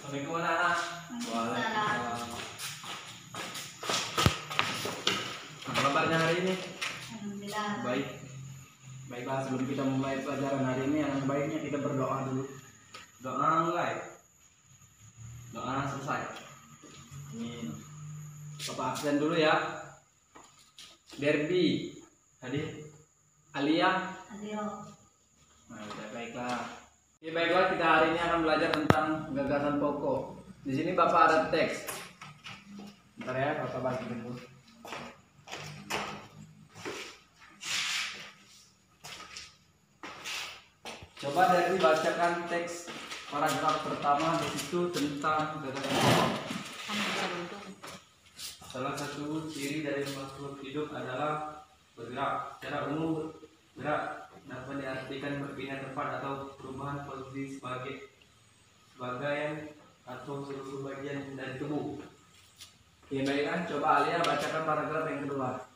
Assalamualaikum anak-anak. Waalaikumsalam. Apa kabarnya hari ini? Alhamdulillah. Baik. Baiklah, sebelum kita mulai pelajaran hari ini, yang baiknya kita berdoa dulu. Doa mulai. Doa selesai. Amin. Bapak absen dulu ya. Derby. Hadir. Alia. Adio. Nah, baiklah. Oke, baiklah, kita hari ini akan belajar tentang gagasan pokok. Di sini Bapak ada teks. Bentar ya, Bapak bagi dulu. Coba dari bacakan teks paragraf pertama di situ tentang gagasan pokok. Salah satu ciri dari makhluk hidup adalah bergerak. Secara umum bergerak dapat diartikan berpindah tempat atau perubahan posisi sebagai bagian atau seluruh bagian dari tubuh. Oke, baiklah, coba Alia bacakan paragraf yang kedua.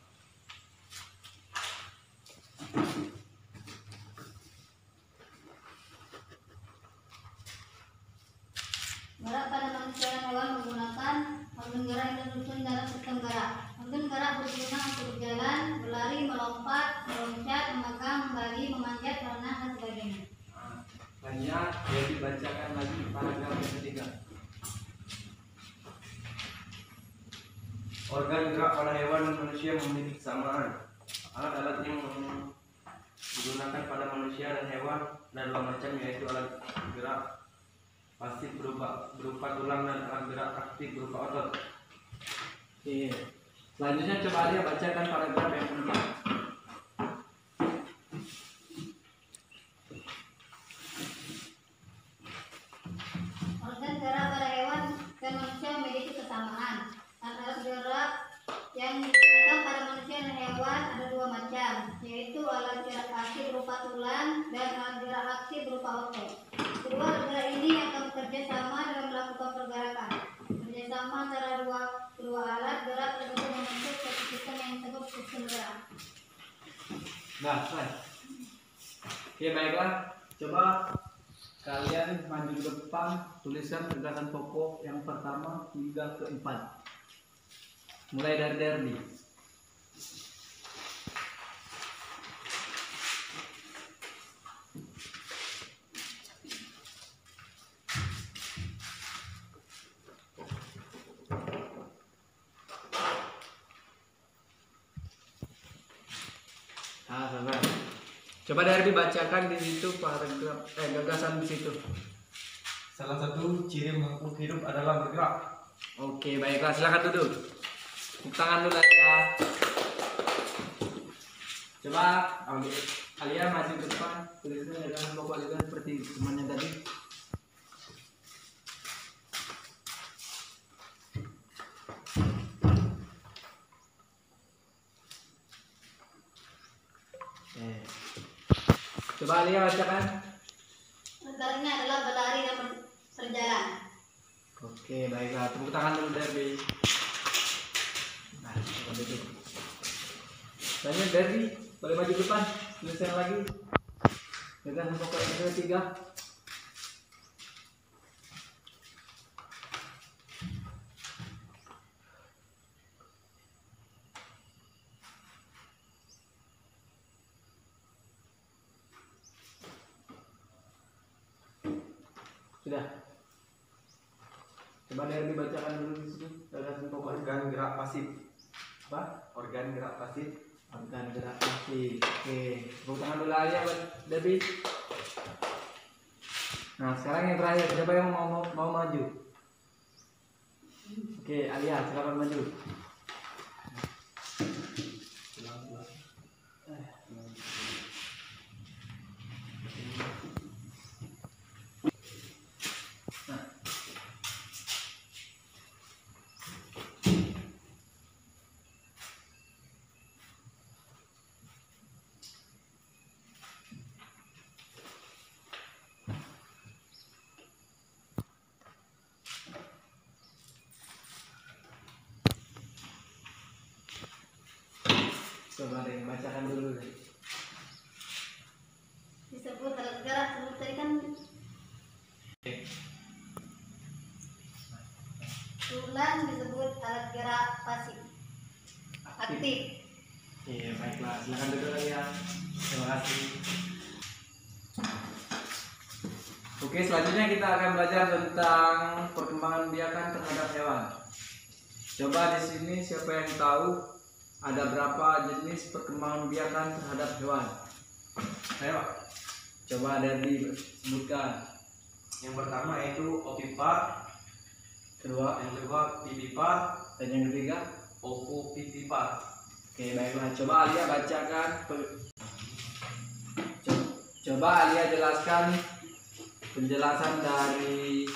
Gerak pada manusia dan hewan menggunakan organ gerak yang tersusun dalam sistem gerak. Organ gerak berguna untuk berjalan, berlari, melompat, meloncat, memegang, membagi, memanjat, berenang, dan sebagainya. Banyak, jadi bacakan lagi paragraf yang ketiga. Organ gerak pada hewan dan manusia memiliki kesamaan. Alat-alat yang digunakan pada manusia dan hewan ada dua macam, yaitu alat gerak pasif berupa tulang dan alat gerak aktif berupa otot. Oke. Selanjutnya coba Alia bacakan paragraf yang keempat. Organ gerak pada hewan dan manusia memiliki kesamaan. Alat gerak yang digunakan pada manusia dan hewan ada dua macam, yaitu alat gerak pasif berupa tulang dan alat gerak aktif berupa otot. Kedua alat gerak ini akan bekerja sama dalam melakukan pergerakan. Kerjasama antara kedua alat gerak tersebut membentuk suatu sistem yang disebut sistem gerak. Nah, selesai. Oke, baiklah. Coba kalian maju ke depan, tuliskan gagasan pokok yang pertama hingga keempat. Mulai dari Derby. Sabar. Coba Derby bacakan di situ paragraf gagasan di situ. Salah satu ciri makhluk hidup adalah bergerak. Oke, baiklah, silakan duduk. Tepuk tangan dulu ya. Coba Alia maju ke depan, tuliskan gagasan pokok juga seperti temannya tadi. Coba Alia bacakan. Antaranya adalah berlari dan berjalan. Oke, baiklah. Tepuk tangan dulu Derby. Nah, coba duduk. Tanya Derby, boleh maju ke depan. Tuliskan lagi. Gagasan pokok yang ketiga. Sudah. Coba Derby bacakan dulu di situ gagasan pokok. Organ gerak pasif. Apa? Organ gerak pasif. Organ gerak pasif. Oke, tepuk tangan dulu aja buat Derby. Nah, sekarang yang terakhir, siapa yang mau maju? Oke, Alia, silakan maju. Coba deh, bacakan dulu deh. Disebut alat gerak, sebut tadi kan Tertib. Oke, baiklah. Silakan duduk lagi ya. Terima kasih. Oke, selanjutnya kita akan belajar tentang perkembangan biakan terhadap hewan. Coba di sini siapa yang tahu ada berapa jenis perkembangan biakan terhadap hewan? Saya Pak. Coba Derdi sebutkan. Yang pertama yaitu opipar, Kedua, yang kedua pipipar, dan yang ketiga. opopipipar. Oke, baiklah. Coba Alia bacakan. Coba Alia jelaskan penjelasan dari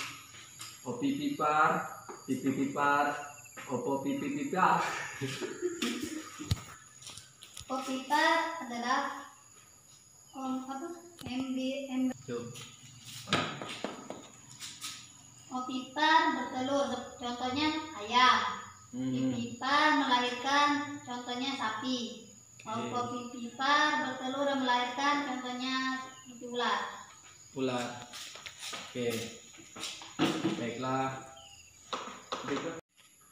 opipipar, pipipipar, opopipipar. Opipar adalah Opipar bertelur, contohnya ayam. Pipipar melahirkan, contohnya sapi. Opopipipar bertelur dan melahirkan, contohnya ular. Ular. Oke. Baiklah.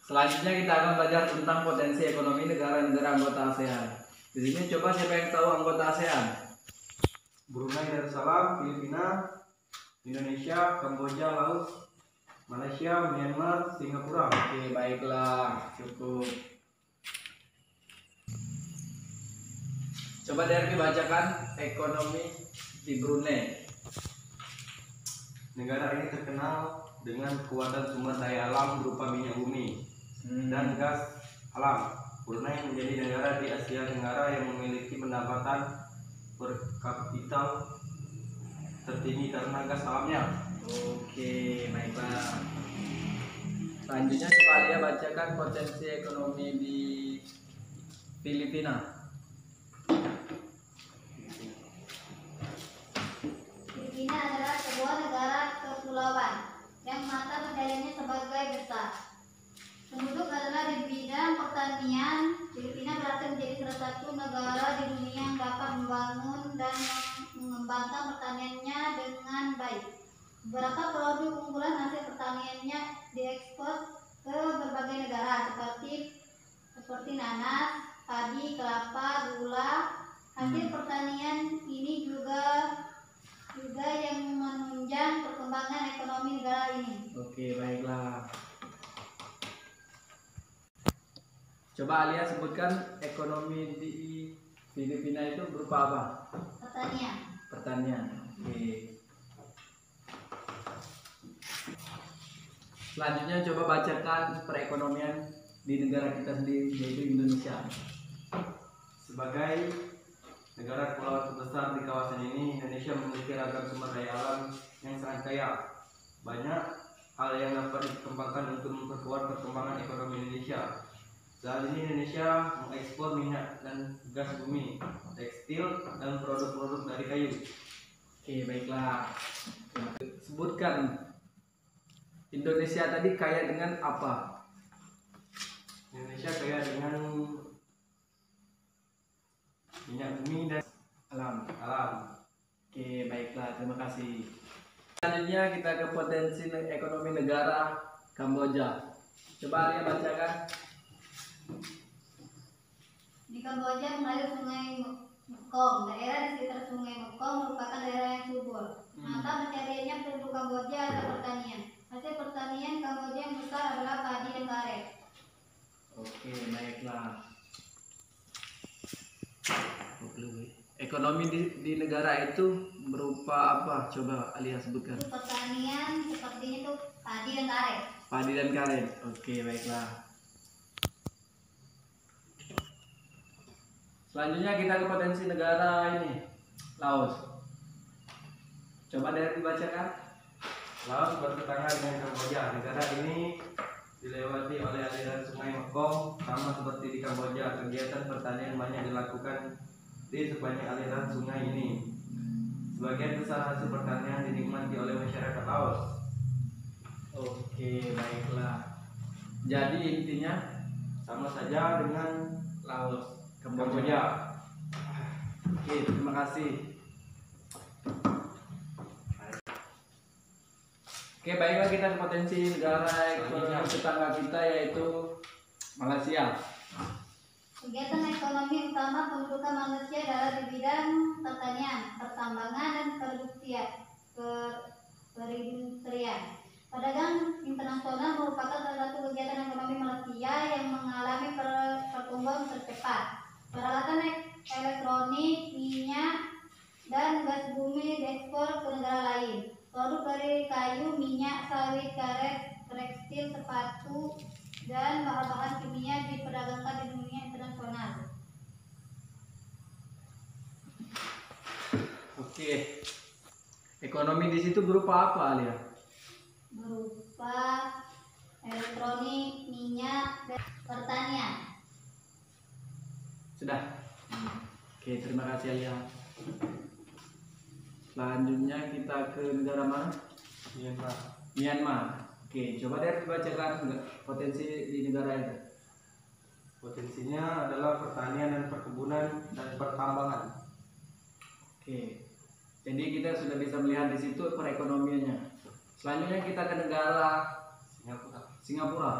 Selanjutnya kita akan belajar tentang potensi ekonomi negara-negara anggota ASEAN. Di sini coba siapa yang tahu anggota ASEAN? Brunei Darussalam, Filipina, Indonesia, Kamboja, Laos, Malaysia, Myanmar, Singapura. Oke, baiklah. Cukup. Coba Derby bacakan ekonomi di Brunei. Negara ini terkenal dengan kekuatan sumber daya alam berupa minyak bumi dan gas alam. Brunei menjadi negara di Asia Tenggara yang memiliki pendapatan per kapita tertinggi karena gas alamnya. Oke, baiklah. Selanjutnya coba Alia bacakan potensi ekonomi di Filipina. Filipina adalah sebuah negara kepulauan yang mata pencariannya sebagai besar. Penduduk adalah di bidang pertanian. Filipina berhasil menjadi salah satu negara di dunia yang dapat membangun dan mengembangkan pertaniannya dengan baik. Beberapa produk unggulan hasil pertaniannya diekspor ke berbagai negara seperti nanas, padi, kelapa, gula. Hasil pertanian ini juga yang menunjang perkembangan ekonomi negara ini. Oke, baiklah. Coba Alia sebutkan ekonomi di Filipina itu berupa apa? Pertanian. Pertanian. Oke. Selanjutnya coba bacakan perekonomian di negara kita sendiri, yaitu Indonesia. Sebagai negara kepulauan terbesar di kawasan ini, Indonesia memiliki ragam sumber daya alam yang sangat kaya. Banyak hal yang dapat dikembangkan untuk memperkuat perkembangan ekonomi Indonesia. Saat ini Indonesia mengekspor minyak dan gas bumi, tekstil, dan produk-produk dari kayu. Oke, baiklah. Sebutkan Indonesia tadi kaya dengan apa? Indonesia kaya dengan minyak bumi dan alam. Oke, baiklah. Terima kasih. Selanjutnya kita ke potensi ekonomi negara Kamboja. Coba Alia bacakan. Di Kamboja mengalir Sungai Mekong. Daerah di sekitar Sungai Mekong merupakan daerah yang subur. Mata pencariannya penduduk Kamboja adalah pertanian. Hasil pertanian Kamboja yang besar adalah padi dan karet. Oke, baiklah. Ekonomi di negara itu berupa apa? Coba Alia sebutkan. Itu pertanian sepertinya itu padi dan karet. Padi dan karet. Oke, baiklah. Selanjutnya kita ke potensi negara ini, Laos. Coba dari dibacakan. Laos bertetangga dengan Kamboja. Negara ini dilewati oleh aliran Sungai Mekong. Sama seperti di Kamboja, kegiatan pertanian banyak dilakukan di sepanjang aliran sungai ini. Sebagian besar hasil pertanian dinikmati oleh masyarakat Laos. Oke, baiklah. Jadi intinya Sama saja dengan Laos, Kamboja. Oke, terima kasih. Oke, baiklah kita ke potensi negara ekonomi tetangga kita yaitu Malaysia. Kegiatan ekonomi utama pendudukan manusia adalah di bidang pertanian, pertambangan, dan perindustrian. Perdagangan internasional merupakan salah satu kegiatan ekonomi manusia yang mengalami pertumbuhan tercepat. Peralatan elektronik, minyak, dan gas bumi diekspor ke negara lain. Produk dari kayu, minyak, sawit, karet, tekstil, sepatu, dan bahan-bahan kimia diperdagangkan di dunia internasional. Oke. Ekonomi di situ berupa apa, Alia? Berupa elektronik, minyak, dan pertanian. Sudah. Oke, terima kasih Alia. Selanjutnya kita ke negara mana? Myanmar. Myanmar. Oke, coba deh bacakan potensi di negara itu. Potensinya adalah pertanian dan perkebunan dan pertambangan. Oke. Jadi kita sudah bisa melihat di situ perekonomiannya. Selanjutnya kita ke negara Singapura. Singapura.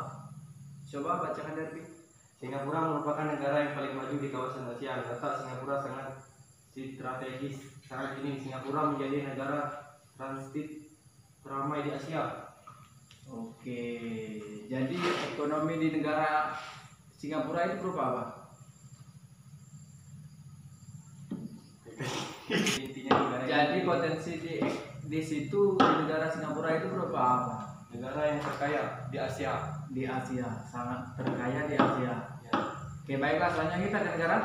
Coba bacakan Derby. Singapura merupakan negara yang paling maju di kawasan Asia. Letak Singapura sangat strategis. Saat ini Singapura menjadi negara transit teramai di Asia. Oke. Jadi ekonomi di negara Singapura itu berupa apa? Intinya negara Jadi potensi di situ di negara Singapura itu berupa apa? negara yang terkaya di Asia. Di Asia, sangat terkaya di Asia. Ya. Oke, baiklah selanjutnya kita ke negara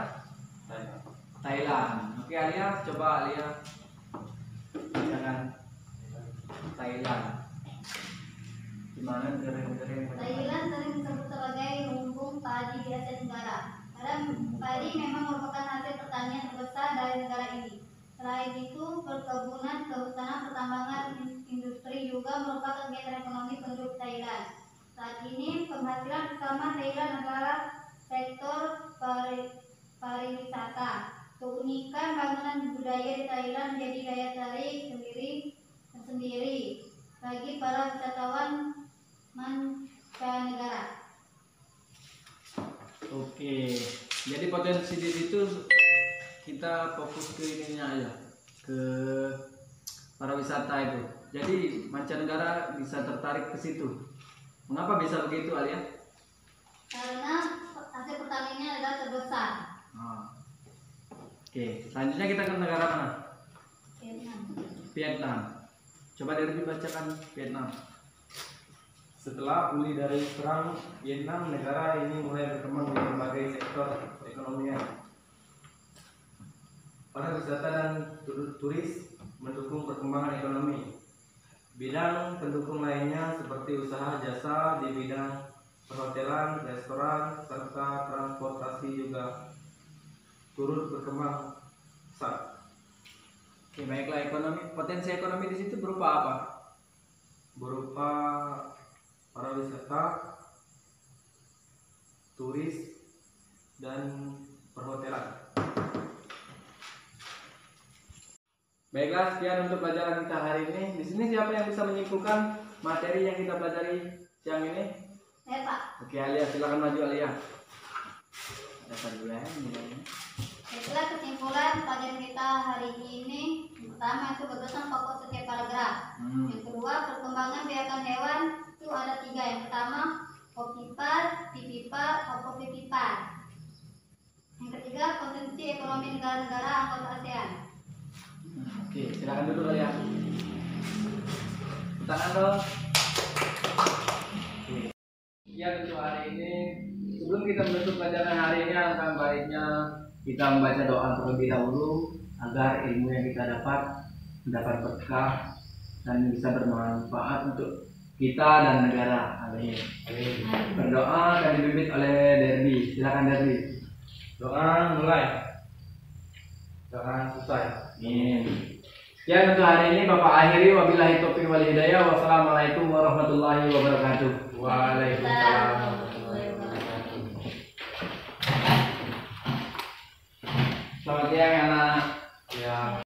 Thailand. Thailand. Oke, Alia, coba Alia bacakan Thailand. Gimana negara-negara yang Thailand sering disebut sebagai lumbung padi di Asia Tenggara. Karena padi memang merupakan hasil pertanian terbesar dari negara ini. Selain itu, perkebunan, kehutanan, pertambangan, industri juga merupakan kegiatan ekonomi penduduk Thailand. Saat ini, penghasilan utama Thailand adalah sektor pariwisata. Keunikan bangunan budaya di Thailand menjadi daya tarik tersendiri bagi para wisatawan mancanegara. Oke, jadi potensi di situ kita fokus ke ininya aja, ke para wisata itu. Jadi mancanegara bisa tertarik ke situ. Mengapa bisa begitu, Alia? Karena hasil pertaniannya adalah terbesar. Nah. Oke, selanjutnya kita ke negara mana? Vietnam. Vietnam. Coba dari dibacakan Vietnam. Setelah pulih dari perang Vietnam, negara ini mulai berkembang di berbagai sektor perekonomian. Pariwisata dan turis mendukung perkembangan ekonomi. Bidang pendukung lainnya seperti usaha jasa di bidang perhotelan, restoran, serta transportasi juga turut berkembang pesat. Oke, baiklah potensi ekonomi di situ berupa apa? Berupa pariwisata, turis, dan perhotelan. Baiklah, sekian untuk pelajaran kita hari ini. Di sini siapa yang bisa menyimpulkan materi yang kita pelajari siang ini? Saya, Pak. Oke, Alia, silakan maju Alia. Dapat dulu ya, nilainya. Itulah kesimpulan pelajaran kita hari ini. Pertama itu bagasan pokok setiap paragraf. Yang kedua, perkembangan biakan hewan itu ada 3. Yang pertama, opipar, pipipar, opopipipar. Yang ketiga, potensi ekonomi negara-negara anggota ASEAN. Oke, silakan duduk Alia. Tangan dong. Oke. Ya, untuk hari ini sebelum kita menutup pelajaran hari ini, alangkah baiknya kita membaca doa terlebih dahulu agar ilmu yang kita dapat mendapat berkah dan bisa bermanfaat untuk kita dan negara. Amin. Berdoa dan dibimbing oleh Derby. Silakan Derby. Doa mulai. Jangan selesai. Amin. Ya, untuk hari ini Bapak akhiri, wabillahi taufiq wal hidayah. Wassalamualaikum warahmatullahi wabarakatuh. Waalaikumsalam. Selamat siang anak. Ya.